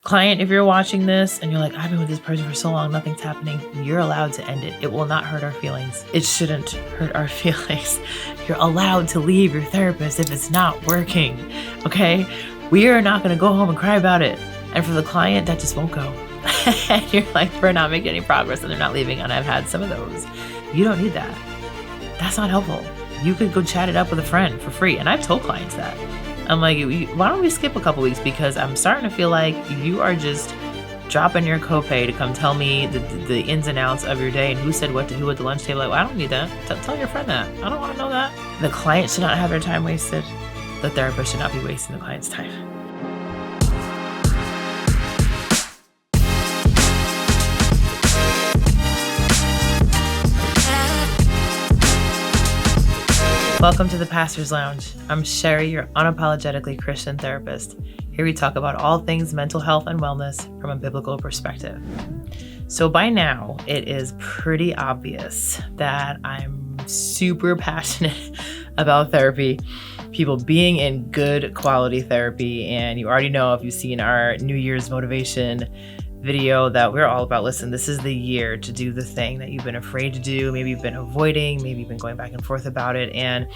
Client, if you're watching this and you're like, I've been with this person for so long, nothing's happening, you're allowed to end it. It will not hurt our feelings. It shouldn't hurt our feelings. You're allowed to leave your therapist if it's not working, okay? We are not gonna go home and cry about it. And for the client, that just won't go. And you're like, we're not making any progress and they're not leaving, and I've had some of those. You don't need that. That's not helpful. You could go chat it up with a friend for free. And I've told clients that. I'm like, why don't we skip a couple weeks? Because I'm starting to feel like you are just dropping your copay to come tell me the ins and outs of your day and who said what to who at the lunch table. Like, well, I don't need that. Tell your friend that. I don't want to know that. The client should not have their time wasted. The therapist should not be wasting the client's time. Welcome to the Pastor's Lounge. I'm Sherry, your unapologetically Christian therapist. Here we talk about all things mental health and wellness from a biblical perspective. So by now, it is pretty obvious that I'm super passionate about therapy, people being in good quality therapy. And you already know, if you've seen our New Year's motivation video, that we're all about, listen, this is the year to do the thing that you've been afraid to do. Maybe you've been avoiding, maybe you've been going back and forth about it. And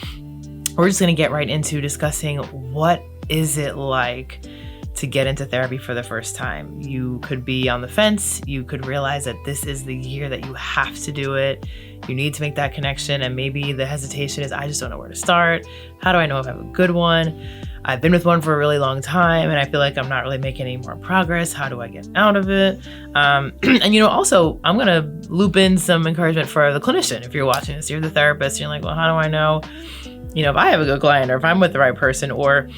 we're just going to get right into discussing what is it like to get into therapy for the first time. You could be on the fence. You could realize that this is the year that you have to do it. You need to make that connection. And maybe the hesitation is, I just don't know where to start. How do I know if I have a good one? I've been with one for a really long time and I feel like I'm not really making any more progress. How do I get out of it? And also I'm going to loop in some encouragement for the clinician. If you're watching this, you're the therapist, you're like, well, how do I know, if I have a good client or if I'm with the right person, or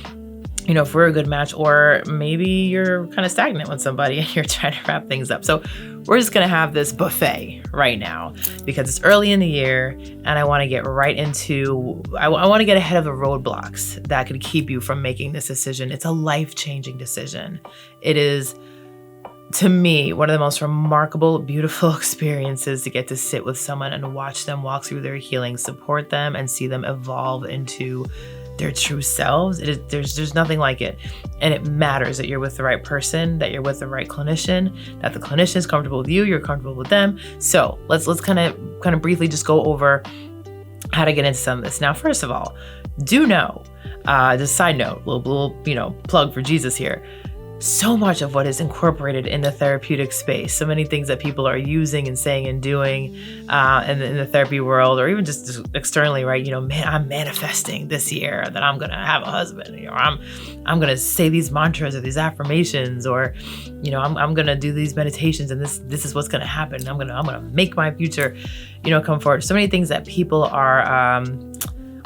if we're a good match, or maybe you're kind of stagnant with somebody and you're trying to wrap things up. So we're just going to have this buffet right now because it's early in the year and I want to get right into, I want to get ahead of the roadblocks that could keep you from making this decision. It's a life-changing decision. It is, to me, one of the most remarkable, beautiful experiences to get to sit with someone and watch them walk through their healing, support them, and see them evolve into their true selves. There's nothing like it. And it matters that you're with the right person, that you're with the right clinician, that the clinician is comfortable with you, you're comfortable with them. So let's kind of briefly just go over how to get into some of this. Now, first of all, do know, just a side note, little plug for Jesus here. So much of what is incorporated in the therapeutic space, so many things that people are using and saying and doing in the therapy world, or even just externally, right? I'm manifesting this year that I'm going to have a husband, or I'm going to say these mantras or these affirmations, or, I'm going to do these meditations and this is what's going to happen. I'm going to make my future, come forward. So many things that people are,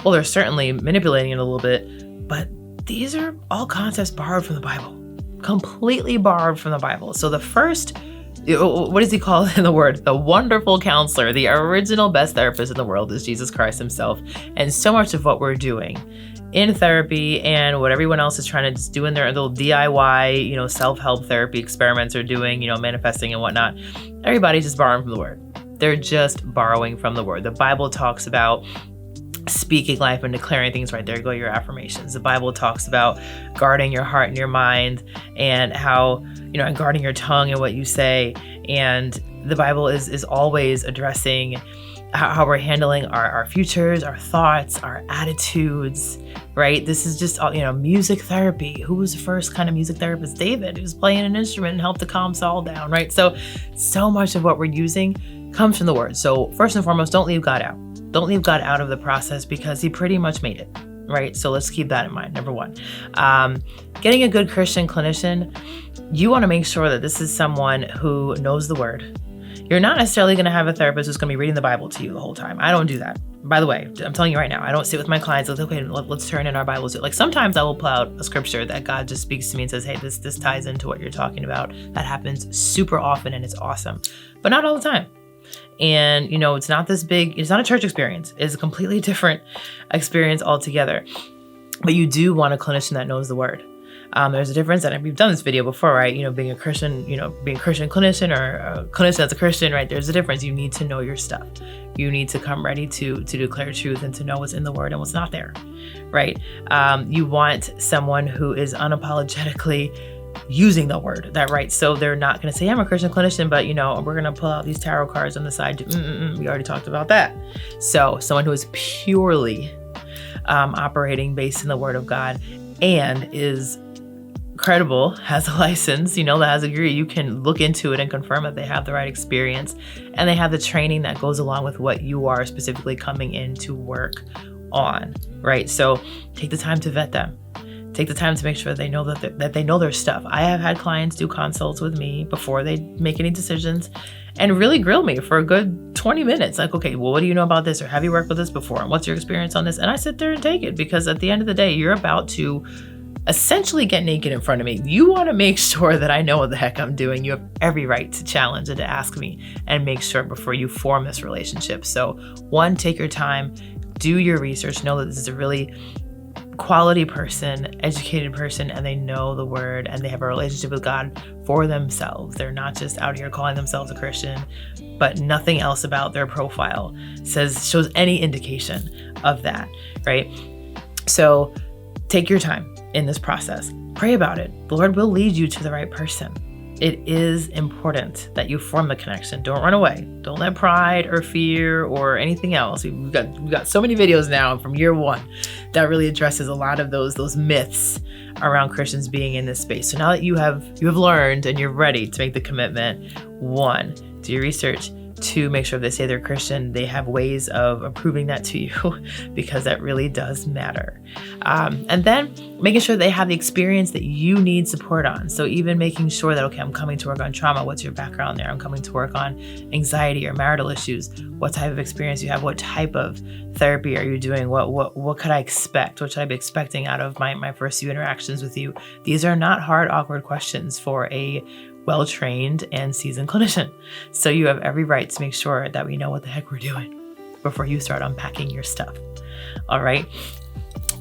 they're certainly manipulating it a little bit, but these are all concepts borrowed from the Bible. Completely borrowed from the Bible. So the first, what does he call it in the word? The wonderful counselor, the original best therapist in the world is Jesus Christ himself. And so much of what we're doing in therapy and what everyone else is trying to just do in their little DIY, self-help therapy experiments are doing, manifesting and whatnot, everybody's just borrowing from the word. They're just borrowing from the word. The Bible talks about speaking life and declaring things. Right, there go your affirmations. The Bible talks about guarding your heart and your mind, and how, and guarding your tongue and what you say. And the Bible is always addressing how we're handling our futures, our thoughts, our attitudes, right? This is just, music therapy. Who was the first kind of music therapist? David, who was playing an instrument and helped to calm Saul down, right? So much of what we're using comes from the word. So first and foremost, don't leave God out. Don't leave God out of the process because he pretty much made it, right? So let's keep that in mind. Number one, getting a good Christian clinician, you want to make sure that this is someone who knows the word. You're not necessarily going to have a therapist who's going to be reading the Bible to you the whole time. I don't do that. By the way, I'm telling you right now, I don't sit with my clients like, okay, let's turn in our Bibles. Like sometimes I will pull out a scripture that God just speaks to me and says, hey, this ties into what you're talking about. That happens super often and it's awesome, but not all the time. And, it's not this big, it's not a church experience. It's a completely different experience altogether. But you do want a clinician that knows the word. There's a difference, and we've done this video before, right? Being a Christian, being a Christian clinician or a clinician that's a Christian, right? There's a difference. You need to know your stuff. You need to come ready to declare truth and to know what's in the word and what's not there, right? You want someone who is unapologetically using the word, that right? So they're not going to say, I'm a Christian clinician, but we're going to pull out these tarot cards on the side. We already talked about that. So someone who is purely operating based in the word of God and is credible, has a license, that has a degree, you can look into it and confirm that they have the right experience and they have the training that goes along with what you are specifically coming in to work on, right? So take the time to vet them. Take the time to make sure they know that they know their stuff. I have had clients do consults with me before they make any decisions and really grill me for a good 20 minutes. Like, okay, well, what do you know about this? Or have you worked with this before? And what's your experience on this? And I sit there and take it, because at the end of the day, you're about to essentially get naked in front of me. You want to make sure that I know what the heck I'm doing. You have every right to challenge and to ask me and make sure before you form this relationship. So one, take your time, do your research, know that this is a really quality person, educated person, and they know the word and they have a relationship with God for themselves. They're not just out here calling themselves a Christian, but nothing else about their profile shows any indication of that, right? So take your time in this process. Pray about it. The Lord will lead you to the right person. It is important that you form the connection. Don't run away. Don't let pride or fear or anything else. We've got so many videos now from year one that really addresses a lot of those myths around Christians being in this space. So now that you have learned and you're ready to make the commitment, one, do your research. Two, make sure if they say they're Christian, they have ways of proving that to you, because that really does matter. And then making sure they have the experience that you need support on. So even making sure that, okay, I'm coming to work on trauma. What's your background there? I'm coming to work on anxiety or marital issues. What type of experience you have? What type of therapy are you doing? What could I expect? What should I be expecting out of my first few interactions with you? These are not hard, awkward questions for a well-trained and seasoned clinician. So you have every right to make sure that we know what the heck we're doing before you start unpacking your stuff. All right.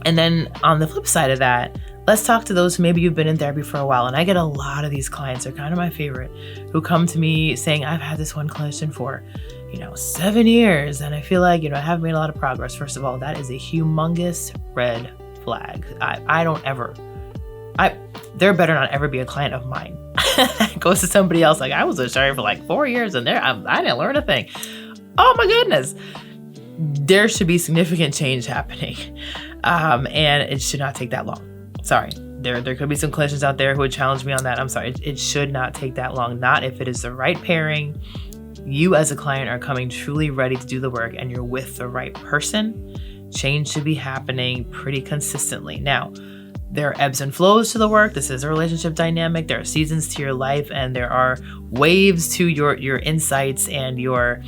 And then on the flip side of that, let's talk to those who maybe you've been in therapy for a while. And I get a lot of these clients, they're kind of my favorite, who come to me saying, I've had this one clinician for 7 years. And I feel like, I haven't made a lot of progress. First of all, that is a humongous red flag. There better not ever be a client of mine goes to somebody else like, I was a Sherry for like 4 years and I didn't learn a thing. Oh my goodness. There should be significant change happening. And it should not take that long. Sorry. There could be some clinicians out there who would challenge me on that. I'm sorry. It should not take that long. Not if it is the right pairing. You as a client are coming truly ready to do the work and you're with the right person. Change should be happening pretty consistently. Now, there are ebbs and flows to the work. This is a relationship dynamic. There are seasons to your life and there are waves to your insights and your,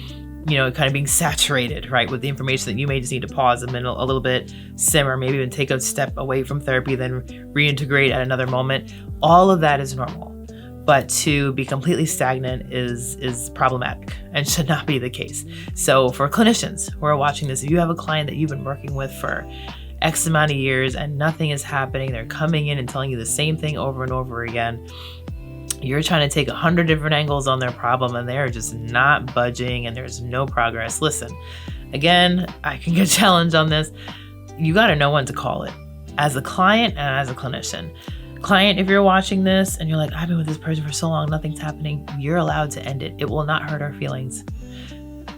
kind of being saturated, right, with the information that you may just need to pause a little bit, simmer, maybe even take a step away from therapy, then reintegrate at another moment. All of that is normal. But to be completely stagnant is problematic and should not be the case. So for clinicians who are watching this, if you have a client that you've been working with for X amount of years and nothing is happening, they're coming in and telling you the same thing over and over again, you're trying to take 100 different angles on their problem and they're just not budging and there's no progress. Listen, again, I can get challenged on this. You got to know when to call it as a client and as a clinician. Client, if you're watching this and you're like, I've been with this person for so long, nothing's happening, you're allowed to end it. It will not hurt our feelings.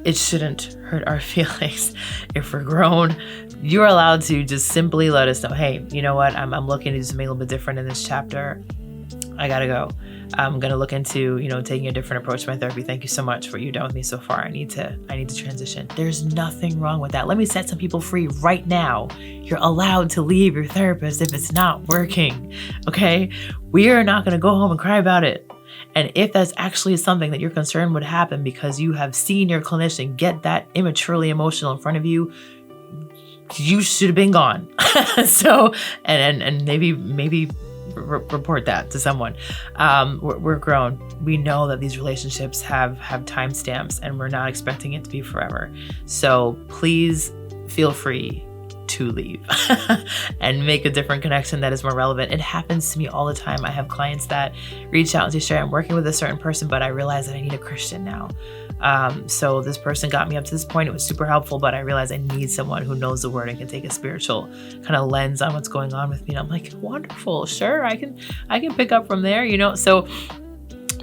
It shouldn't hurt our feelings. If we're grown, you're allowed to just simply let us know, hey, you know what? I'm looking to do something a little bit different in this chapter. I gotta go. I'm gonna look into, taking a different approach to my therapy. Thank you so much for what you've done with me so far. I need to transition. There's nothing wrong with that. Let me set some people free right now. You're allowed to leave your therapist if it's not working. Okay? We are not gonna go home and cry about it. And if that's actually something that you're concerned would happen because you have seen your clinician get that immaturely emotional in front of you, you should have been gone. So, and maybe report that to someone. We're grown. We know that these relationships have timestamps and we're not expecting it to be forever. So please feel free to leave and make a different connection that is more relevant. It happens to me all the time. I have clients that reach out and say, Sherry, I'm working with a certain person, but I realize that I need a Christian now. So this person got me up to this point. It was super helpful, but I realized I need someone who knows the word and can take a spiritual kind of lens on what's going on with me. And I'm like, wonderful, sure, I can pick up from there, So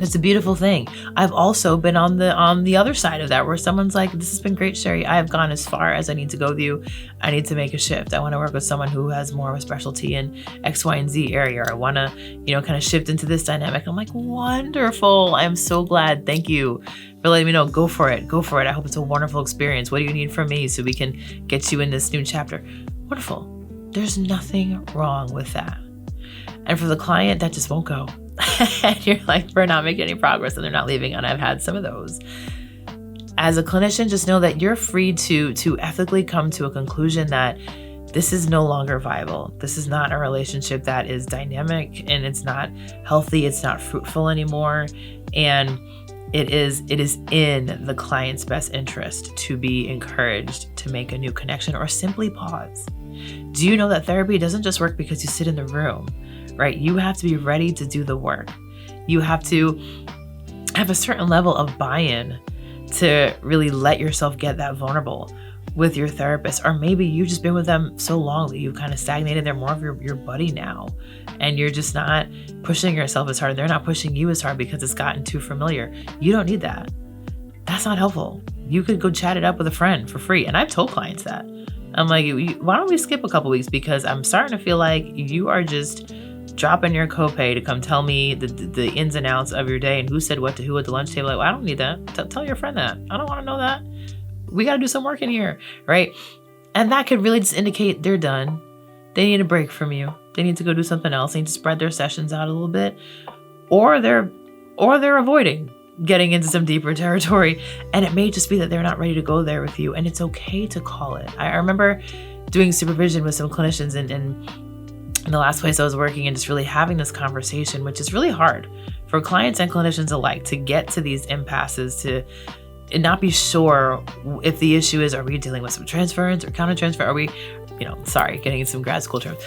it's a beautiful thing. I've also been on the other side of that, where someone's like, this has been great, Sherry. I have gone as far as I need to go with you. I need to make a shift. I want to work with someone who has more of a specialty in X, Y, and Z area. Or I want to, kind of shift into this dynamic. I'm like, wonderful. I'm so glad. Thank you for letting me know. Go for it. Go for it. I hope it's a wonderful experience. What do you need from me so we can get you in this new chapter? Wonderful. There's nothing wrong with that. And for the client, that just won't go. And you're like, we're not making any progress, and they're not leaving. And I've had some of those. As a clinician, just know that you're free to ethically come to a conclusion that this is no longer viable. This is not a relationship that is dynamic, and it's not healthy. It's not fruitful anymore. And it is in the client's best interest to be encouraged to make a new connection or simply pause. Do you know that therapy doesn't just work because you sit in the room? Right? You have to be ready to do the work. You have to have a certain level of buy-in to really let yourself get that vulnerable with your therapist. Or maybe you've just been with them so long that you've kind of stagnated. They're more of your buddy now, and you're just not pushing yourself as hard. They're not pushing you as hard because it's gotten too familiar. You don't need that. That's not helpful. You could go chat it up with a friend for free. And I've told clients that. I'm like, why don't we skip a couple weeks? Because I'm starting to feel like you are just dropping your copay to come tell me the ins and outs of your day and who said what to who at the lunch table. Like, well, I don't need that. Tell your friend that. I don't want to know that. We got to do some work in here, right? And that could really just indicate they're done. They need a break from you. They need to go do something else. They need to spread their sessions out a little bit, or they're avoiding getting into some deeper territory. And it may just be that they're not ready to go there with you, and it's okay to call it. I remember doing supervision with some clinicians in the last place I was working, and just really having this conversation, which is really hard for clients and clinicians alike, to get to these impasses, to not be sure if the issue is, are we dealing with some transference or countertransfer? Are we, getting into some grad school terms.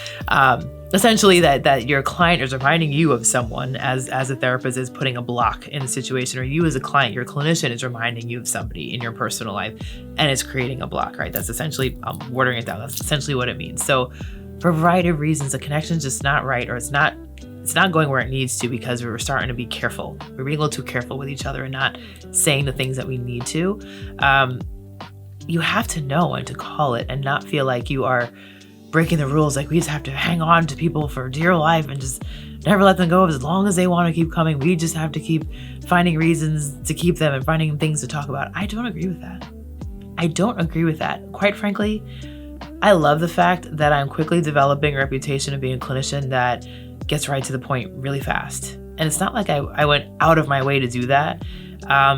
Essentially that your client is reminding you of someone as a therapist is putting a block in the situation, or you as a client, your clinician is reminding you of somebody in your personal life and it's creating a block, right? That's essentially, watering it down. That's essentially what it means. So for a variety of reasons, the connection's just not right, or it's not going where it needs to, because we were starting to be careful. We're being a little too careful with each other and not saying the things that we need to. You have to know when to call it and not feel like you are breaking the rules. Like, we just have to hang on to people for dear life and just never let them go as long as they want to keep coming. We just have to keep finding reasons to keep them and finding things to talk about. I don't agree with that. Quite frankly, I love the fact that I'm quickly developing a reputation of being a clinician that gets right to the point really fast. And it's not like I went out of my way to do that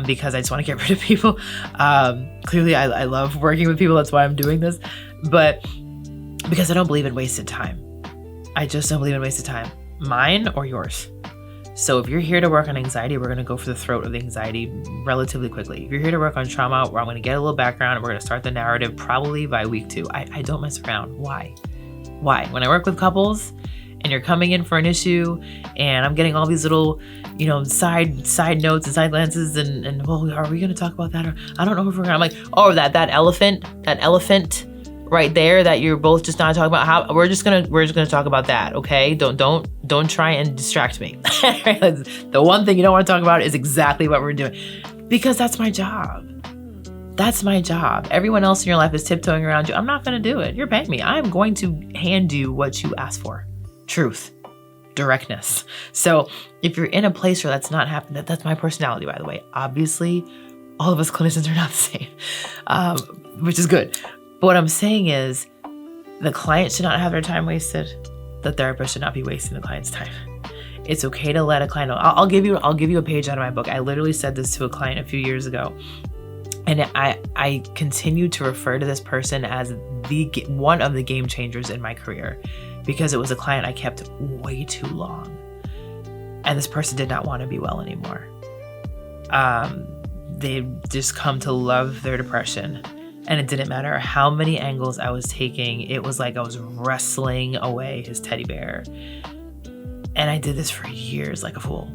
because I just want to get rid of people. Clearly, I love working with people. That's why I'm doing this. But because I don't believe in wasted time. I just don't believe in wasted time. Mine or yours. So if you're here to work on anxiety, we're going to go for the throat of the anxiety relatively quickly. If you're here to work on trauma, where I'm going to get a little background and we're going to start the narrative probably by week 2. I don't mess around. Why? When I work with couples and you're coming in for an issue and I'm getting all these little, side notes and side glances and well, are we going to talk about that? Or I don't know if we're going to, I'm like, oh, that elephant right there that you're both just not talking about. How we're just gonna talk about that, okay? Don't try and distract me. The one thing you don't want to talk about is exactly what we're doing, because that's my job. Everyone else in your life is tiptoeing around you. I'm not gonna do it. You're paying me. I'm going to hand you what you asked for. Truth, directness. So if you're in a place where that's not happening, that's my personality, by the way. Obviously, all of us clinicians are not the same, which is good. But what I'm saying is, the client should not have their time wasted. The therapist should not be wasting the client's time. It's okay to let a client know. I'll give you a page out of my book. I literally said this to a client a few years ago, and I continue to refer to this person as one of the game changers in my career, because it was a client I kept way too long, and this person did not want to be well anymore. They just come to love their depression. And it didn't matter how many angles I was taking. It was like I was wrestling away his teddy bear. And I did this for years like a fool.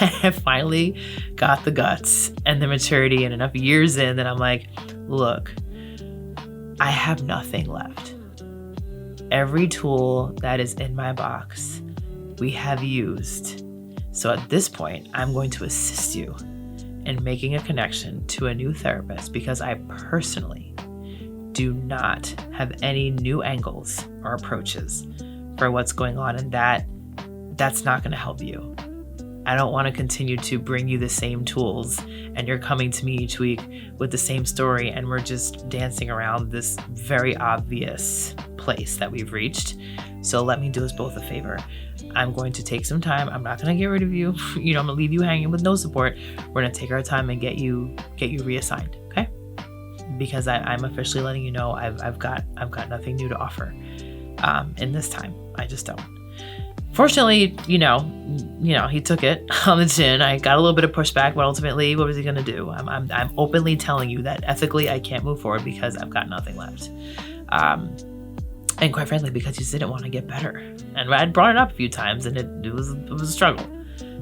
I finally got the guts and the maturity and enough years in that I'm like, look, I have nothing left. Every tool that is in my box, we have used. So at this point, I'm going to assist you in making a connection to a new therapist because I personally do not have any new angles or approaches for what's going on, and that's not going to help you. I don't want to continue to bring you the same tools and you're coming to me each week with the same story and we're just dancing around this very obvious place that we've reached. So let me do us both a favor. I'm going to take some time. I'm not going to get rid of you. I'm going to leave you hanging with no support. We're going to take our time and get you reassigned. Okay. Because I'm officially letting you know I've got nothing new to offer in this time. I just don't. Fortunately, he took it on the chin. I got a little bit of pushback, but ultimately, what was he going to do? I'm openly telling you that ethically I can't move forward because I've got nothing left. And quite frankly, because he didn't want to get better. And I'd brought it up a few times and it was a struggle.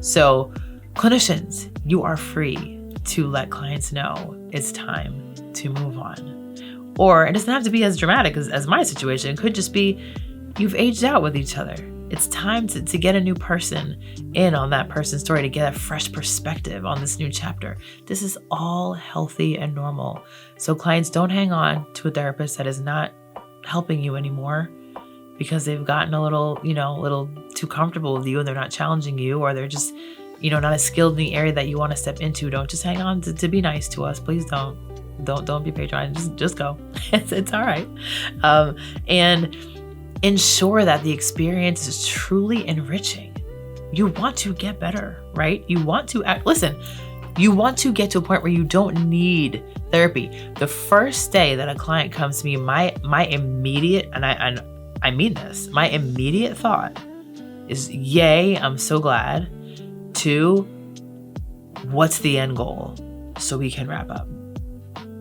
So clinicians, you are free to let clients know it's time to move on. Or it doesn't have to be as dramatic as my situation. It could just be you've aged out with each other. It's time to get a new person in on that person's story, to get a fresh perspective on this new chapter. This is all healthy and normal. So clients, don't hang on to a therapist that is not helping you anymore because they've gotten a little too comfortable with you and they're not challenging you, or they're just, not as skilled in the area that you want to step into. Don't just hang on to be nice to us. Please don't be patronizing. Just go. It's all right. And ensure that the experience is truly enriching. You want to get better, right? You want to you want to get to a point where you don't need therapy. The first day that a client comes to me, my immediate, and I mean this, my immediate thought is, yay, I'm so glad. 2, what's the end goal so we can wrap up?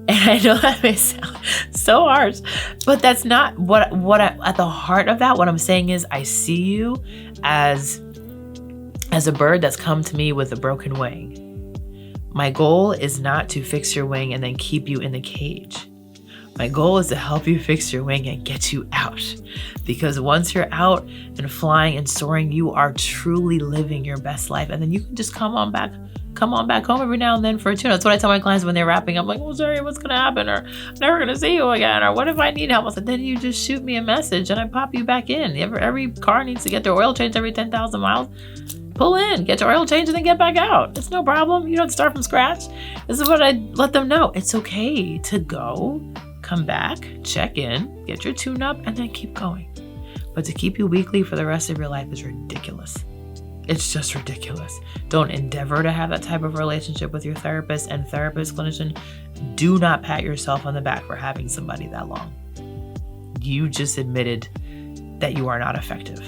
And I know that may sound so harsh, but that's not what at the heart of that, what I'm saying is I see you as a bird that's come to me with a broken wing. My goal is not to fix your wing and then keep you in the cage. My goal is to help you fix your wing and get you out. Because once you're out and flying and soaring, you are truly living your best life. And then you can just come on back home every now and then for a tune. That's what I tell my clients when they're wrapping up. Like, well, sorry, what's going to happen? Or I'm never going to see you again. Or what if I need help? I said, then you just shoot me a message and I pop you back in. Every car needs to get their oil changed every 10,000 miles. Pull in, get your oil changed, and then get back out. It's no problem. You don't start from scratch. This is what I let them know. It's okay to go, come back, check in, get your tune up, and then keep going. But to keep you weekly for the rest of your life is ridiculous. It's just ridiculous. Don't endeavor to have that type of relationship with your therapist. And therapist, clinician, do not pat yourself on the back for having somebody that long. You just admitted that you are not effective.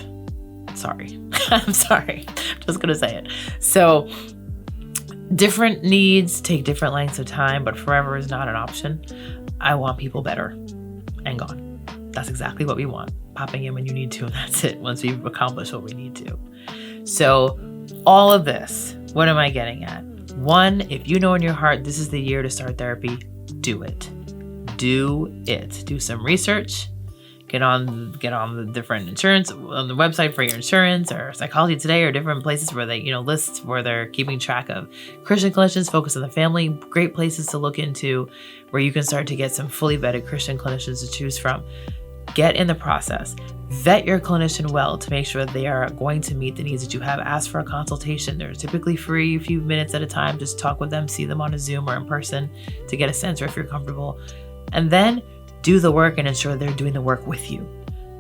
Sorry. I'm sorry. I'm just going to say it. So different needs take different lengths of time, but forever is not an option. I want people better and gone. That's exactly what we want. Popping in when you need to, and that's it. Once we've accomplished what we need to. So all of this, what am I getting at? 1, if you know in your heart this is the year to start therapy, do it. Do it. Do some research. Get on the different insurance on the website for your insurance, or Psychology Today, or different places where they, lists where they're keeping track of Christian clinicians, focus on the family. Great places to look into where you can start to get some fully vetted Christian clinicians to choose from. Get in the process. Vet your clinician well to make sure they are going to meet the needs that you have. Ask for a consultation. They're typically free, a few minutes at a time. Just talk with them, see them on a Zoom or in person to get a sense, or if you're comfortable. And then do the work and ensure they're doing the work with you.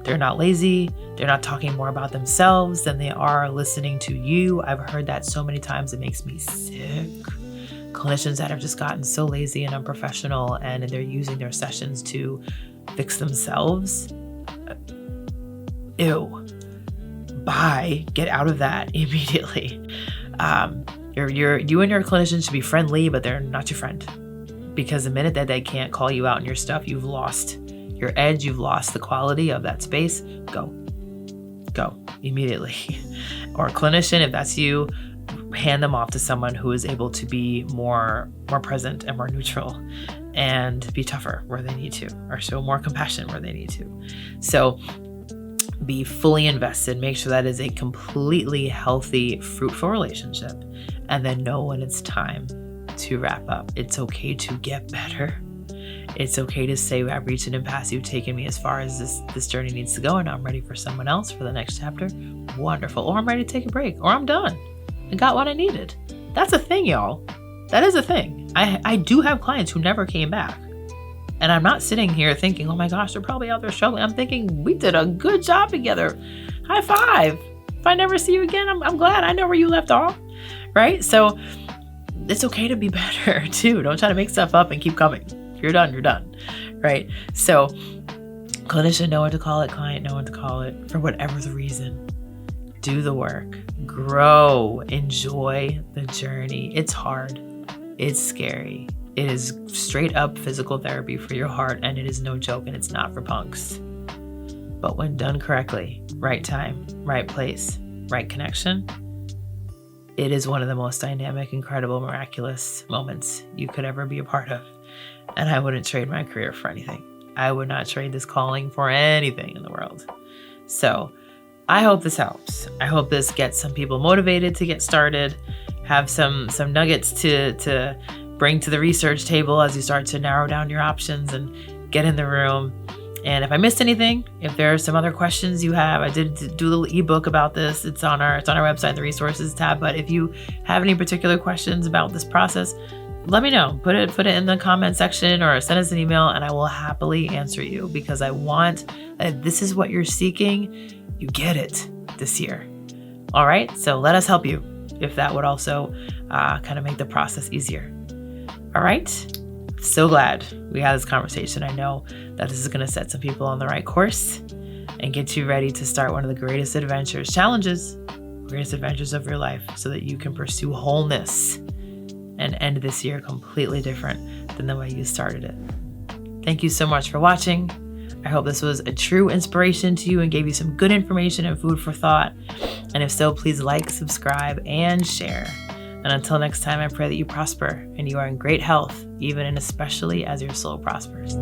They're not lazy. They're not talking more about themselves than they are listening to you. I've heard that so many times. It makes me sick. Clinicians that have just gotten so lazy and unprofessional, and they're using their sessions to fix themselves. Ew. Bye. Get out of that immediately. You and your clinician should be friendly, but they're not your friend. Because the minute that they can't call you out on your stuff, you've lost your edge, you've lost the quality of that space. Go immediately. Or clinician, if that's you, hand them off to someone who is able to be more present and more neutral, and be tougher where they need to, or show more compassion where they need to. So be fully invested. Make sure that is a completely healthy, fruitful relationship, and then know when it's time to wrap up. It's okay to get better. It's okay to say, I've reached an impasse. You've taken me as far as this journey needs to go, and I'm ready for someone else for the next chapter. Wonderful. Or I'm ready to take a break, or I'm done. I got what I needed. That's a thing, y'all. That is a thing. I do have clients who never came back. And I'm not sitting here thinking, oh my gosh, they're probably out there struggling. I'm thinking, we did a good job together. High five. If I never see you again, I'm glad I know where you left off. Right? So it's okay to be better too. Don't try to make stuff up and keep coming. If you're done, you're done. Right? So clinician, know what to call it. Client, know what to call it. For whatever the reason, do the work. Grow. Enjoy the journey. It's hard. It's scary. It is straight up physical therapy for your heart, and it is no joke, and it's not for punks. But when done correctly, right time, right place, right connection, it is one of the most dynamic, incredible, miraculous moments you could ever be a part of. And I wouldn't trade my career for anything. I would not trade this calling for anything in the world. So I hope this helps. I hope this gets some people motivated to get started, have some nuggets to bring to the research table as you start to narrow down your options and get in the room. And if I missed anything, if there are some other questions you have, I did do a little ebook about this. It's on our website, the resources tab. But if you have any particular questions about this process, let me know. Put it in the comment section or send us an email, and I will happily answer you, because I want, if this is what you're seeking, you get it this year. All right. So let us help you, if that would also kind of make the process easier. All right. So glad we had this conversation. I know that this is going to set some people on the right course and get you ready to start one of the greatest adventures of your life, so that you can pursue wholeness and end this year completely different than the way you started it. Thank you so much for watching. I hope this was a true inspiration to you and gave you some good information and food for thought. And if so, please like, subscribe, and share. And until next time, I pray that you prosper and you are in great health, even and especially as your soul prospers.